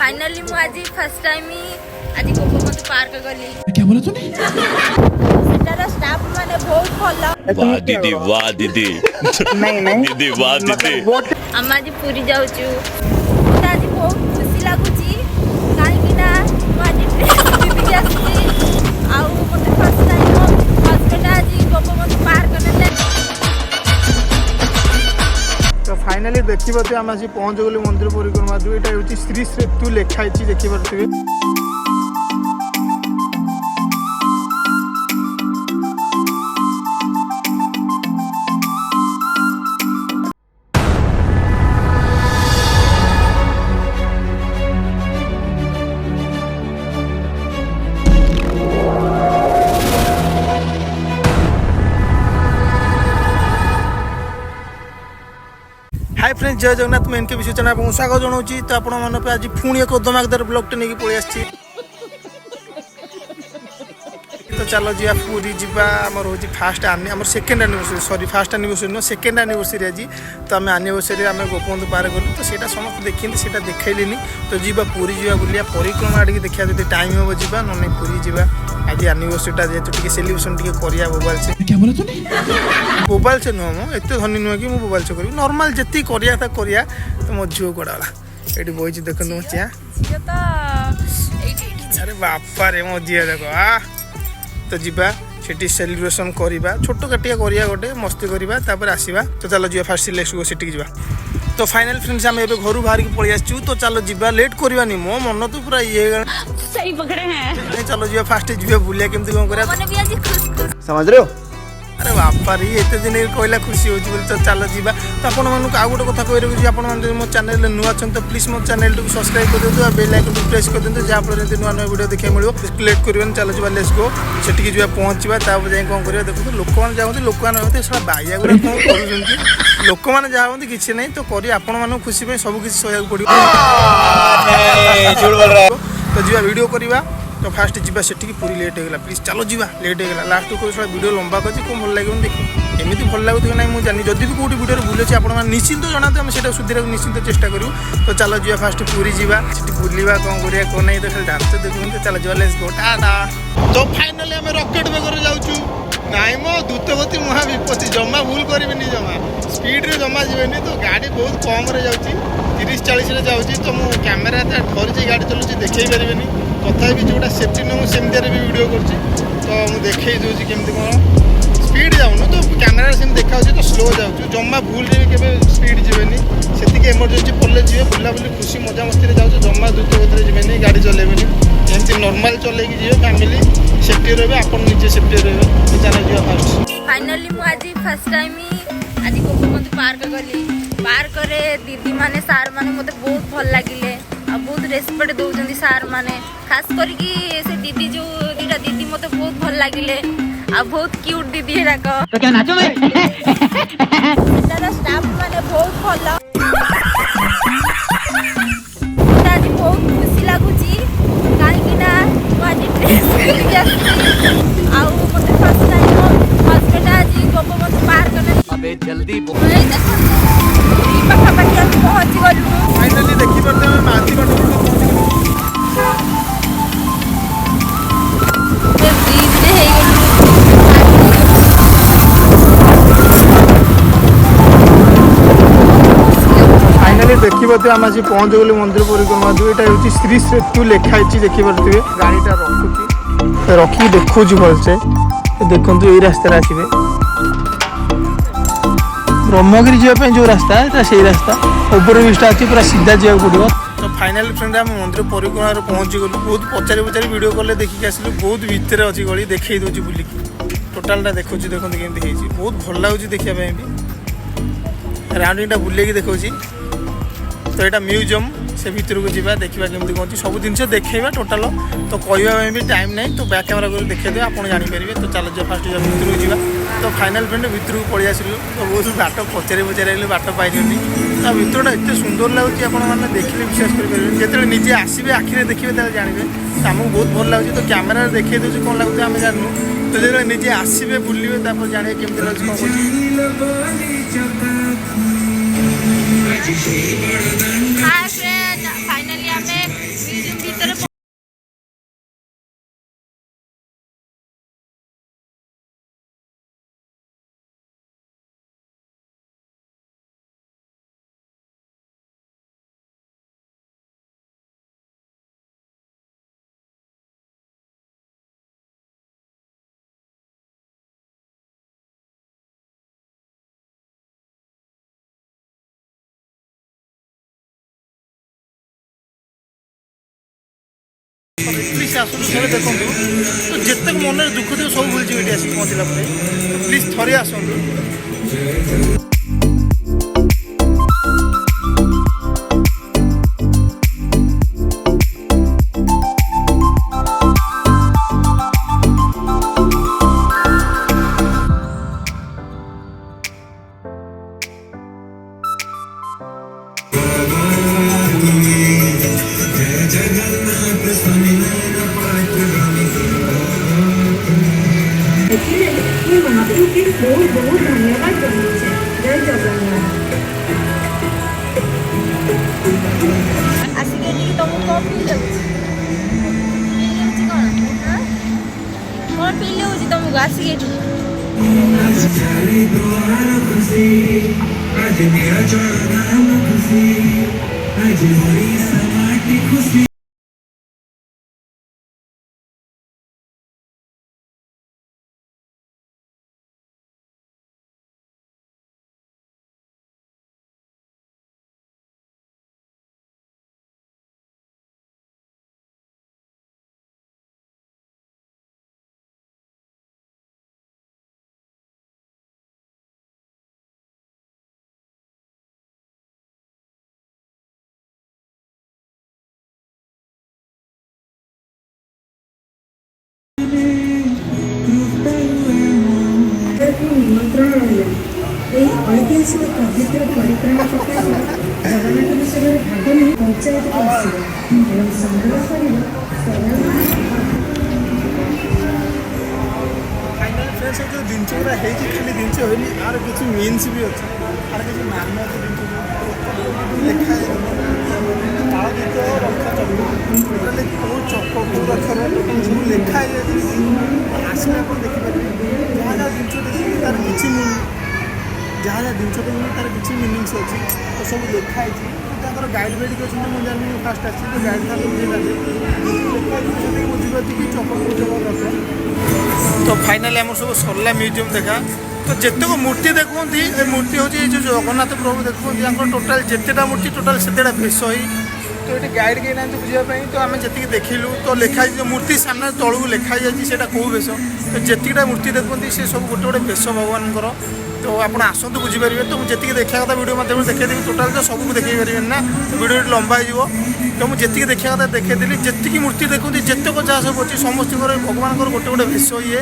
Finally मु आज first time आज गोपबंधु पार्क गली। क्या बोला तूने? सेटार स्टाफ माने बहुत भलो। वाह दीदी वाह दीदी नहीं दीदी वाह दीदी हम आज पूरी जाउछु। मते आज बहुत खुशी लागुची काहे कि ना मु आज दीदी के आसी आउ मते फर्स्ट टाइम हस्बैंड आज गोपबंधु पार्क नेले। तो फाइनली देखिए आम आसी पहुँच गलु मंदिर परिक्रमा जो यहाँ हूँ श्री सेतु लिखाई देखिपे। हाय फ्रेंड्स, जय जगन्नाथ। मैं इनके विषय चैनल आपको स्वागत जनाऊँ। तो आपण मन पे आज पुणी एक धमाकेदार ब्लॉग नहीं पलि आसी। तो चलो जी पूरी जावा आमर हूँ फास्ट आम second anniversary sorry first anniversary नुह सेकेंड एनिवर्सरी आज। तो आम एनिवर्सरी आम गोपबंधु पार्क गलु। तो सीटा समस्त देखी सीटा देखली। तो जी पूरी जावा बुलिया परिक्रमा आड़े देखा जो टाइम हम जा ना पूरी जावा आज एनिवर्सरीटा जेहतु टे सेलिब्रेशन टे करिया मोबाइल से। क्या बोला तूने? मोबाइल से नुह मो एत धनी नुह कि मोबाइल से करी नॉर्मल जी करिया था करिया। तो मो झील कड़ाला ये बही देख मो चिया। अरे बापा रे मो झील देख तो जीवा सेठी सेलिब्रेशन करवा छोट काटिया करिया गोटे मस्ती करवा तापर आसवा। तो चलो जी फास्ट सिलेक्ट गो सेठी जा। तो फाइनल फ्रेंड्स आम ए घर बाहर की पलि आसचु। तो चलो जीवा लेट करवानी मो मन तो पूरा ये सही पकड़े हैं। चलो जी फास्ट जी बुलिया केमती कौन करा मन भी आज खुश खुश समझ रहे हो। अरे बापा रे एत दिन कहला खुशी होची बोली। तो चलो जीवा। तो आपण मानक आउ गोटे कथा कहि रखुछि आपण मान मो चैनल नुआ छन तो प्लीज मो चैनल को सब्सक्राइब कर दियो बेल आइकन को प्रेस कर दियो जहां पर नुआ नुआ वीडियो देखै मिलियो। लेट करबन चलो जीवा लेट्स गो सेठी जीवा पहुंचबा तापर जाय कोन करियो। देखो लोक मान जाउती लोक मान होते सारा बाइया गुडा कोन करूछन्ती लोक मान जाउती किछि नै। तो करी आपण मानक खुशी पे सब किछि सहयोग पड़ियो। झूठ बोल रहा है। तो जीवा वीडियो करबा। तो फास्ट जीवा सेठी पूरी लेट होगा प्लीज चलो जीवा लेट होगा लास्ट को वीडियो लंबा कर कौन भल लगे देखो एमती भल लगुथ ना मुझे जानी जदि भी कौटी वीडियो भूल अच्छे आप निश्चिंत जनाते आम से सुधार निश्चिंत चेष्टा करूँ। तो चलो जीवा फास्ट पूरी जावा सेठी बुलवा कौन करिया कौन नहीं तो डांस देखते चलो जीवा लेट्स गो टाटा। तो फाइनली आम रॉकेट बेगर जाऊँ नाई मो द्रुतगति महाविपत्ति जमा भूल करी जमा स्पीड रे जमा जीवन। तो गाड़ी बहुत कम रे जाऊँगी 30-40 जाऊँगी। तो मुझे कैमेरा धरी गाड़ी चलाऊँगी देखी पारे तथा भी जोटा सेफ्टी नुह सेमती भी वीडियो कर। तो मुझे देखे दूसरी केमती कौन स्पीड जाऊन तो कैमेरा से देखा तो स्लो जाऊँ जमा भूल के स्पीड जीवेनि से एमरजेंसी पड़े जी बुलाबुली खुशी मजा मस्ती जाऊँ जमा द्रुत गति जीवेनि गाड़ी चलेबेनि एमती नॉर्मल चलेगी जी फैमिली सेफ्टी रहे आप निजे सेफ्टी रहे। चलो जी फास्ट फाइनली मु आज फर्स्ट टाइम आज गोपबंधु पार्क गली। पार्क रे दीदी माने सार माने मते बहुत भल लागिले आ बहुत रेस्पेक्ट दउजंदी सार माने खास करके से दीदी जो दीटा दीदी मते बहुत भल लागिले आ बहुत क्यूट दीदी हेरा को। तो क्या नाचो मैं? तारा स्टाफ माने बहुत भल आज बहुत खुशी लागुची काहे कि ना मु आज ड्रेस करके आसी आउ मते फर्स्ट टाइम हस्बैंड आज गोपबंधु पार्क ने अबे जल्दी पाखापाखि आम पहुँची गलु। फाइनली देखी पारे माथी फाइनली देखिए आम आसी पहुँच गलु मंदिर परिक्रमा जो यहाँ हूँ श्री सेतु लिखाई देखिपे। गाड़ीटा रखुची रखी देखु भलसे देखु यही रास्ता आसवे ब्रह्मगिरी जावाई जो रास्ता है से रास्ता ओवर ब्रिजटा अच्छी पूरा सीधा जावाक पड़ो। तो फाइनल फ्रेंड आम मंदिर परिक्रमा पहुँची गलु बहुत पचारि पचारि वीडियो कले देखिक आसलु बहुत भितर अच्छी गली देखई दूसरी बुलिकी टोटालटा देखुँ देखते केमती बहुत भल लगुच देखापी भी राउंडिंगटा बुलेकी देखा। तो यहाँ म्यूजियम से भितर को जावा देखा केमती कौन सब जिन देखा टोटाल। तो कहवाई भी टाइम ना तो बैक कैमेरा कर देखा आप जानीपारे। तो चलो जो फास्ट भितर को जावा। तो फाइनल फ्रेंड भितर को पलि आसलु। तो बहुत बाट पचारि पचारि आइलु बाट पाइलुनि। तो भितरटा एत सुंदर लगुच आपने देखिले विश्वास करेंगे जो निजे आसवे आखिरे देखिए जानवे। तो आमको बहुत भल लगुच। तो कैमेरा देखिए दूसरी कौन लगुच आम जानू। तो जो निजे आसवे बुलवे जाने केमती लगुच हाय फ्रेंड फाइनली हमें ପ୍ଲିଜ୍ ଆସନ୍ତୁ ଥରେ ଦେଖନ୍ତୁ। ତ ଯେତେକ ମନରେ ଦୁଃଖ ଥିବ ସବୁ ଭୁଲିଯିବେ ଏଠି ଆସିକି ପହଞ୍ଚିଲା ପରେ। ତ ପ୍ଲିଜ୍ ଥରେ ଆସନ୍ତୁ। ମୁଁ ମହାପ୍ରଭୁକେ ବହୁତ ବହୁତ ଧନ୍ୟବାଦ ଜଣାଉଛି। ଜୟ ଜଗନ୍ନାଥ। ଆସିକି ଏଠିକି ତମକୁ କ'ଣ ଫିଲ୍ ଲାଗୁଛି? ଫିଲ୍ ହେଉଛି କ'ଣ? କ'ଣ ଫିଲ୍ ହେଉଛି ତମକୁ ଆସିକି ଏଠିକି? ନିମନ୍ତ୍ରଣ ରହିଲା ଏହି ଐତିହାସିକ ପବିତ୍ର ପରିକ୍ରମା ପକାଇ ଜଗନ୍ନାଥ ଉତ୍ସବରେ ଭାଗ ନେଇ ପଞ୍ଚାୟତକୁ ଆସିବ ଏବଂ ସଂଗ୍ରହ କରିବ ଫାଇନାଲ ଫ୍ରେଣ୍ଡସ୍ ଯେଉଁ ଜିନିଷ ଗୁଡ଼ା ହେଇଛି ଖାଲି ଜିନିଷ ହେଇନି, ଆର କିଛି ମିନ୍ସ ବି ଅଛି, ଆର କିଛି ମାନ ଅଛି। ଜିନିଷ ଲେଖା ତାଳ ଗୀତ ରକ୍ଷା ଚଳିବ ଟୋଟାଲି କେଉଁ ଚକ କେଉଁ ରଥର ସବୁ ଲେଖା ହେଇଯାଇଛି। ଆସିଲେ ଆପଣ ଦେଖିପାରିବେ ଯାହା ଯାହା ଜିନିଷ ଦେଖିବେ ତାର କିଛି ଯାହା ଯାହା ଜିନିଷ ଦେଖିବେ ତାର କିଛି ମିନିଂସ୍ ଅଛି। ତ ସବୁ ଲେଖା ହେଇଛି। ତାଙ୍କର ଗାଇଡ଼ ଫାଇଡ଼ ଅଛନ୍ତି। ମୁଁ ଜାଣିନି ଫାଷ୍ଟ ଆସିଛି ତ ଗାଇଡ଼ ତାଙ୍କୁ ବୁଝେଇଲାନ୍ତି ଲେଖା ହେଇଛି ସେତିକି ବୁଝିପାରୁଛି କି ଚକ କେଉଁ ଚକ ରଥ। ତ ଫାଇନାଲି ଆମର ସବୁ ସରିଲା ମ୍ୟୁଜିୟମ୍ ଦେଖା। ତ ଯେତେକ ମୂର୍ତ୍ତି ଦେଖୁଛନ୍ତି ଏ ମୂର୍ତ୍ତି ହେଉଛି ଏ ଯେଉଁ ଜଗନ୍ନାଥ ପ୍ରଭୁ ଦେଖୁଛନ୍ତି ତାଙ୍କର ଟୋଟାଲ୍ ଯେତେଟା ମୂର୍ତ୍ତି ଟୋଟାଲ୍ ସେତେଟା ଭେଷ ହେଇ। ତ ଏଠି ଗାଇଡ଼ କେହି ନାହାନ୍ତି ବୁଝିବା ପାଇଁ। ତ ଆମେ ଯେତିକି ଦେଖିଲୁ ତ ଲେଖା ହେଇଛି ମୂର୍ତ୍ତି ସାମ୍ନାରେ ତଳକୁ ଲେଖା ହେଇଯାଇଛି ସେଇଟା କେଉଁ ବେଶ। ତ ଯେତିକିଟା ମୂର୍ତ୍ତି ଦେଖୁଛନ୍ତି ସେ ସବୁ ଗୋଟେ ଗୋଟେ ବେଶ ଭଗବାନଙ୍କର। ତ ଆପଣ ଆସନ୍ତୁ ବୁଝିପାରିବେ। ତ ମୁଁ ଯେତିକି ଦେଖିବା କଥା ଭିଡ଼ିଓ ମାଧ୍ୟମରେ ଦେଖେଇଦେବି। ଟୋଟାଲ୍ ତ ସବୁକୁ ଦେଖେଇ ପାରିବେନି ନା, ଭିଡ଼ିଓଟି ଲମ୍ବା ହେଇଯିବ। ତ ମୁଁ ଯେତିକି ଦେଖିବା କଥା ଦେଖେଇଦେଲି। ଯେତିକି ମୂର୍ତ୍ତି ଦେଖୁଛନ୍ତି ଯେତେକ ଯାହା ସବୁ ଅଛି ସମସ୍ତଙ୍କର ଭଗବାନଙ୍କର ଗୋଟେ ଗୋଟେ ବେଶ ଇଏ।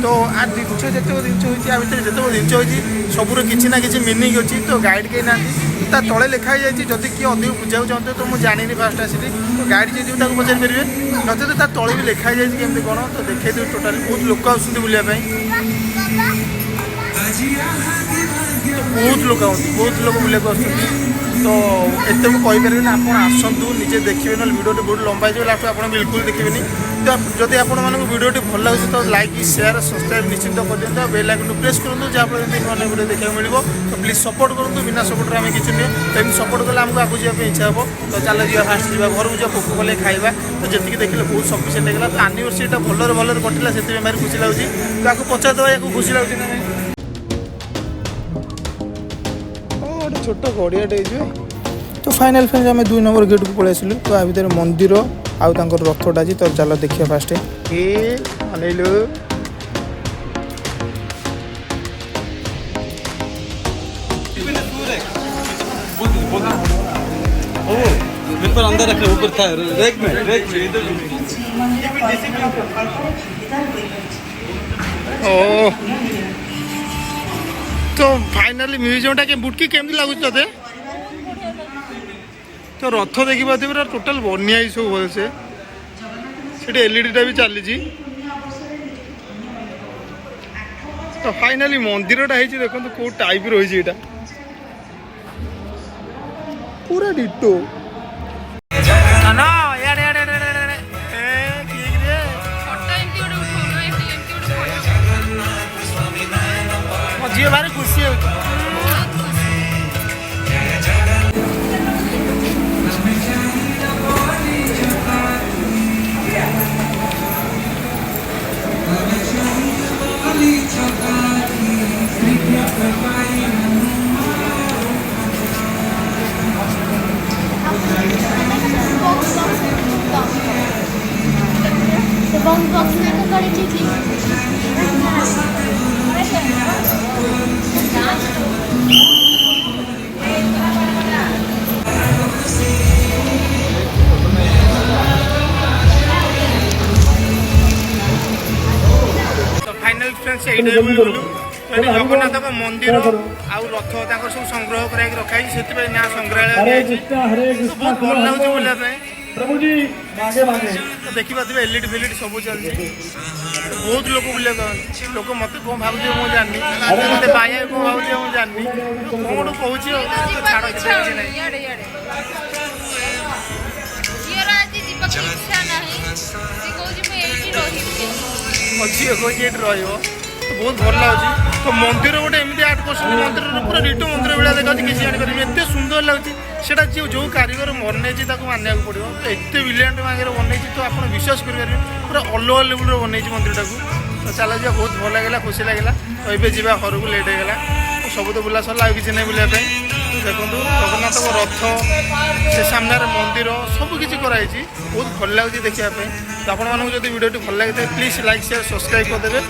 ତ ଆ ଜିନିଷ ଯେତେକ ଜିନିଷ ହୋଇଛି ଆ ଭିତରେ ଯେତେକ ଜିନିଷ ହୋଇଛି ସବୁର କିଛି ନା କିଛି ମିନିଂ ଅଛି। ତ ଗାଇଡ଼ କେହି ନାହାନ୍ତି। ତା ତଳେ ଲେଖା ହେଇଯାଇଛି ଯଦି କିଏ ଅଧିକ ବୁଝିବାକୁ ଚାହୁଁଥିବେ ତ ମୁଁ ଜାଣିନି ଫାଷ୍ଟ ଆସିଲି ତ ଗାଇଡ଼ ଯିଏ ଯିବେ ତାକୁ ପଚାରି ପାରିବେ। ନଚେତ ତା ତଳେ ବି ଲେଖା ହେଇଯାଇଛି କେମିତି କ'ଣ। ତ ଦେଖେଇଦେବି ଟୋଟାଲି ବହୁତ ଲୋକ ଆସୁଛନ୍ତି ବୁଲିବା ପାଇଁ। ବହୁତ ଲୋକ ଆସନ୍ତି, ବହୁତ ଲୋକ ବୁଲିବାକୁ ଆସୁଛନ୍ତି। ତ ଏତେ ମୁଁ କହିପାରିବିନି, ଆପଣ ଆସନ୍ତୁ ନିଜେ ଦେଖିବେ। ନହେଲେ ଭିଡ଼ିଓଟି ବହୁତ ଲମ୍ବା ହେଇଯିବ, ଲାଷ୍ଟ ଆପଣ ବିଲକୁଲ ଦେଖିବେନି। ତ ଯଦି ଆପଣମାନଙ୍କୁ ଭିଡ଼ିଓଟି ଭଲ ଲାଗୁଛି ତ ଲାଇକ୍ ସେୟାର ସବସ୍କ୍ରାଇବ୍ ନିଶ୍ଚିନ୍ତ କରିଦିଅନ୍ତୁ। ଆଉ ବେଲ୍ ଆଇକନ୍କୁ ପ୍ରେସ୍ କରନ୍ତୁ ଯାହାଫଳରେ ଏମିତି ନୂଆ ନୂଆ ଭିଡ଼ିଓ ଦେଖିବାକୁ ମିଳିବ। ତ ପ୍ଲିଜ୍ ସପୋର୍ଟ କରନ୍ତୁ। ବିନା ସପୋର୍ଟରେ ଆମେ କିଛି ନୁହେଁ। ତ ଏମିତି ସପୋର୍ଟ କଲେ ଆମକୁ ଆଗକୁ ଯିବା ପାଇଁ ଇଚ୍ଛା ହେବ। ତ ଚାଲ ଯିବା ଫାଷ୍ଟ ଯିବା ଘରକୁ ଯିବା ଭୋକ କଲେ ଖାଇବା। ତ ଯେତିକି ଦେଖିଲେ ବହୁତ ସଫିସିଏଣ୍ଟ ହେଇଗଲା। ତ ଆନିଭର୍ସରୀଟା ଭଲରେ ଭଲରେ କଟିଲା ସେଥିପାଇଁ ଭାରି ଖୁସି ଲାଗୁଛି। ତ ଆକୁ ପଚାରିଦେବା ୟାକୁ ଖୁସି ଲାଗୁଛି ନା ନାହିଁ। ଗୋଟେ ଛୋଟ ଗଡ଼ିଆଟେ ହେଇଯିବ। ତ ଫାଇନାଲ ଫ୍ରେଣ୍ଡସ୍ ଆମେ 2 ନମ୍ବର ଗେଟ୍କୁ ପଳେଇ ଆସିଲୁ। ତ ଆ ଭିତରେ ମନ୍ଦିର ଆଉ ତାଙ୍କର ରଥଟା ଅଛି। ତ ଚାଲ ଦେଖିବା ଫାଷ୍ଟ। ଅନେଇଲୁ पेपर अंदर रखे ऊपर था रैक में इधर ओ तो फाइनाली म्यूजियमटा के बुटकी केमती लगुच ते तो रथ देखी पारे पूरा टोटाल बनिया सब भलसे से एलईडीटा भी चली। तो फाइनाली मंदिरटा है देखो कौ टाइप रही पूरा डिटो। झील भारी खुशी हो। ତ ଫାଇନାଲ ଫ୍ରେଣ୍ଡସ୍ ଏଇଟା ବି ଗଲୁ ଏଠି ଜଗନ୍ନାଥଙ୍କ ମନ୍ଦିର ଆଉ ରଥ ତାଙ୍କର ସବୁ ସଂଗ୍ରହ କରାଇକି ରଖାଯାଇଛି ସେଥିପାଇଁ ନାଁ ସଂଗ୍ରହାଳୟ ଦିଆଯାଇଛି ବହୁତ ଭଲ ଲାଗୁଛି ବୁଲିବା ପାଇଁ ତ ଦେଖିପାରୁଥିବେ ଏଲଇଡି ଫେଲିଡି ସବୁ ଚାଲିଛି ବହୁତ ଲୋକ ବୁଲିବାକୁ ଆସନ୍ତି ଲୋକ ମୋତେ କ'ଣ ଭାବୁଥିବେ ମୁଁ ଜାଣିନି ମୋତେ ବାୟା କ'ଣ ଭାବୁଥିବେ ମୁଁ ଜାଣିନି କ'ଣ ଗୋଟେ କହୁଛି ଆଉ ଛାଡ଼ କିଛି ନାହିଁ ଝିଅର ଆଜି ଯିବାକୁ ଇଚ୍ଛା ନାହିଁ ସେ କହୁଛି ମୁଁ ଏଇଠି ରହିବି ମୋ ଝିଅ କହୁଛି ଏଠି ରହିବ ବହୁତ ଭଲ ଲାଗୁଛି ତ ମନ୍ଦିର ଗୋଟେ ଏମିତି ଆର୍ଟ କରୁଛନ୍ତି ମନ୍ଦିରରେ ପୁରା ରିଟୁ ମନ୍ଦିର ଭଳିଆ ଦେଖାଉଛି କିଛି ଜାଣିପାରିବି ଏତେ ସୁନ୍ଦର ଲାଗୁଛି ସେଟା ଯେଉଁ କାରିଗର ବନେଇଛି ତାକୁ ମାନିବାକୁ ପଡ଼ିବ ତ ଏତେ ବ୍ରିଲିଆଣ୍ଟ ମାଗରେ ବନେଇଛି ତ ଆପଣ ବିଶ୍ୱାସ କରିପାରିବେ ପୁରା ଅଲଗା ଲେବୁଲ୍ର ବନେଇଛି ମନ୍ଦିରଟାକୁ ତ ଚାଲ ଯିବା ବହୁତ ଭଲ ଲାଗିଲା ଖୁସି ଲାଗିଲା ତ ଏବେ ଯିବା ଘରକୁ ଲେଟ୍ ହେଇଗଲା ସବୁ ତ ବୁଲା ସରିଲା ଆଉ କିଛି ନାହିଁ ବୁଲିବା ପାଇଁ ଦେଖନ୍ତୁ ଜଗନ୍ନାଥଙ୍କ ରଥ ସେ ସାମ୍ନାରେ ମନ୍ଦିର ସବୁ କିଛି କରାଯାଇଛି ବହୁତ ଭଲ ଲାଗୁଛି ଦେଖିବା ପାଇଁ ତ ଆପଣମାନଙ୍କୁ ଯଦି ଭିଡ଼ିଓଟି ଭଲ ଲାଗିଥାଏ ପ୍ଲିଜ୍ ଲାଇକ୍ ସେୟାର ସବସ୍କ୍ରାଇବ୍ କରିଦେବେ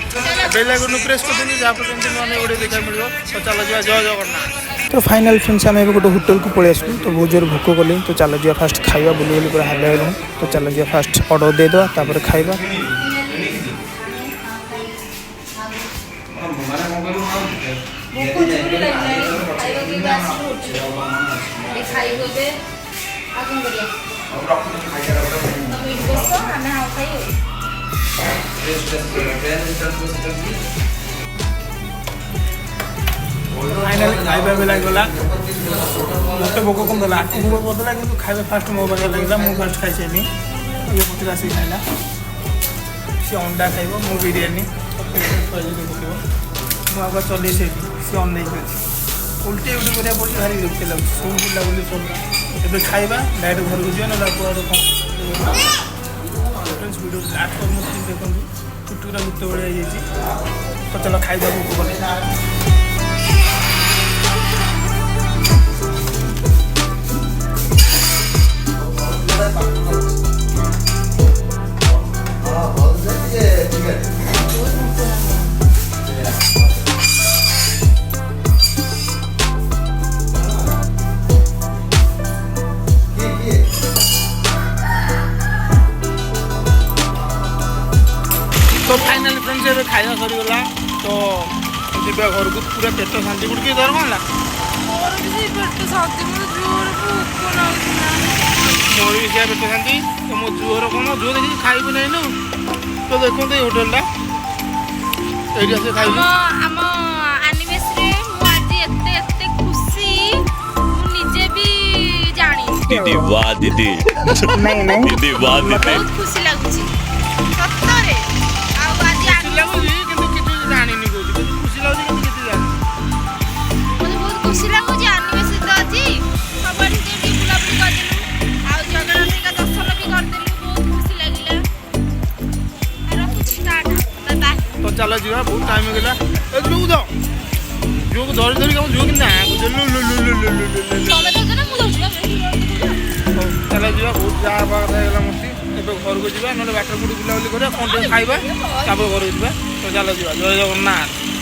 ବେଲ୍ ଆଇକନ୍କୁ ପ୍ରେସ୍ କରିଦେବେ ଯାହାଫଳରେ ଏମିତି ନୂଆ ନୂଆ ଭିଡ଼ିଓ ଦେଖିବାକୁ ମିଳିବ ତ ଚାଲ ଯିବା ଜୟ ଜଗନ୍ନାଥ ତ ଫାଇନାଲ୍ ଫ୍ରେଣ୍ଡସ୍ ଆମେ ଏବେ ଗୋଟେ ହୋଟେଲକୁ ପଳେଇ ଆସିଲୁ ତ ବହୁତ ଜୋର ଭୋକ କଲେଣି ତ ଚାଲ ଯିବା ଫାଷ୍ଟ ଖାଇବା ବୁଲି ବୁଲି ପୁରା ହାଲିଆ ହେଲୁଣି ତ ଚାଲ ଯିବା ଫାଷ୍ଟ ଅର୍ଡ଼ର ଦେଇଦେବା ତାପରେ ଖାଇବା फाइनाली खाଇବା भी लागला मत भोक कम देला भोक करदेला कि खाଇବା फास्ट मो बागे लागला मु फास्ट खाइसेनी ये पुतला से खाइला से अंडा खाइबो मु बिरयानी मु आगे चले से अन नहीं उल्टी उल्टी करिया पड़ी भारी विरक्ति लाଗୁଛି ସବୁ ବୁଲା ବୁଲି ସବୁ ଏବେ ଖାଇବା ଡାଇରେକ୍ଟ ଘରକୁ ଯିବା ନହେଲେ କୁଆଡ଼େ କ'ଣ ଫ୍ରେଣ୍ଡସ୍ ଭିଡ଼ିଓ ଲାଷ୍ଟ କରିନଥିଲି ଦେଖନ୍ତୁ ଚୁଟିଗୁରା ଗୁଟେ ଭଳିଆ ହେଇଯାଇଛି ତ ଚାଲ ଖାଇବାକୁ ଗଲେ तो फाइनाली फ्रेंड्स ये खाଇବା ସରିଗଲା ତ ଯିବା ଘରକୁ ପୁରା ପେଟ ଶାନ୍ତି ଗୁଡିକି ଧର କ'ଣ ହେଲା ମୋର ବି ସେଇ ପେଟ ଶାନ୍ତି ମୋର ଜୋର ଭୋକ ଲାଗୁଥିଲା ମୋର ବି ସେୟା ପେଟ ଶାନ୍ତି ତ ମୋ ଜୋର କ'ଣ ଜୋର ଦେଖିକି ଖାଇବି ନାହିଁ ନା ତ ଦେଖନ୍ତୁ ଏଇ ହୋଟେଲଟା ଏଇଠି ଆସି ଖାଇବି ଆମ ଆନିଭର୍ସରୀ ମୁଁ ଆଜି ଏତେ ଏତେ ଖୁସି ମୁଁ ନିଜେ ବି ଜାଣିନି दीदी वाह दीदी दीदी वाह दीदी ବହୁତ ଖୁସି ଲାଗୁଛି ସତରେ ଆଉ ଆଜି ଖୁସି ଲାଗୁଛି କିନ୍ତୁ କିଛି ଜାଣିନି କହୁଛି କିନ୍ତୁ ଖୁସି ଲାଗୁଛି କିନ୍ତୁ କିଛି ଜାଣିନି ମୋତେ ବହୁତ ଖୁସି ଲାଗୁଛି ଆନିଭର୍ସରୀ ତ ଆଜି ସବୁଆଡ଼େ ଟିକେ ବୁଲାବୁଲି କରିଦେଲୁ ଆଉ ଜଗନ୍ନାଥଙ୍କ ଦର୍ଶନ ବି କରିଦେଲୁ ବହୁତ ଖୁସି ଲାଗିଲା ରଖୁଛି ଟାଟା ବାଏ ତ ଚାଲ ଯିବା ବହୁତ ଟାଇମ୍ ହେଇଗଲା ଏ ଝିଅକୁ ଧ ଝିଅକୁ ଧରି ଧରିକି ଆମ ଝିଅ କିନ୍ତୁ ନାଁ କହୁଛି ତମେ ଧରୁଛ ନା ମୁଁ ଧରୁଛି ଚାଲ ଯିବା ବହୁତ ଯାହା ହେବା କଥା ହେଇଗଲା ମସ୍ତି ଏବେ ଘରକୁ ଯିବା ନହେଲେ ବାଟରେ କୋଉଠି ବୁଲାବୁଲି କରିବା କ'ଣ ଟିକେ ଖାଇବା ତାପରେ ଘରକୁ ଯିବା ତ ଚାଲ ଯିବା ଜୟ ଜଗନ୍ନାଥ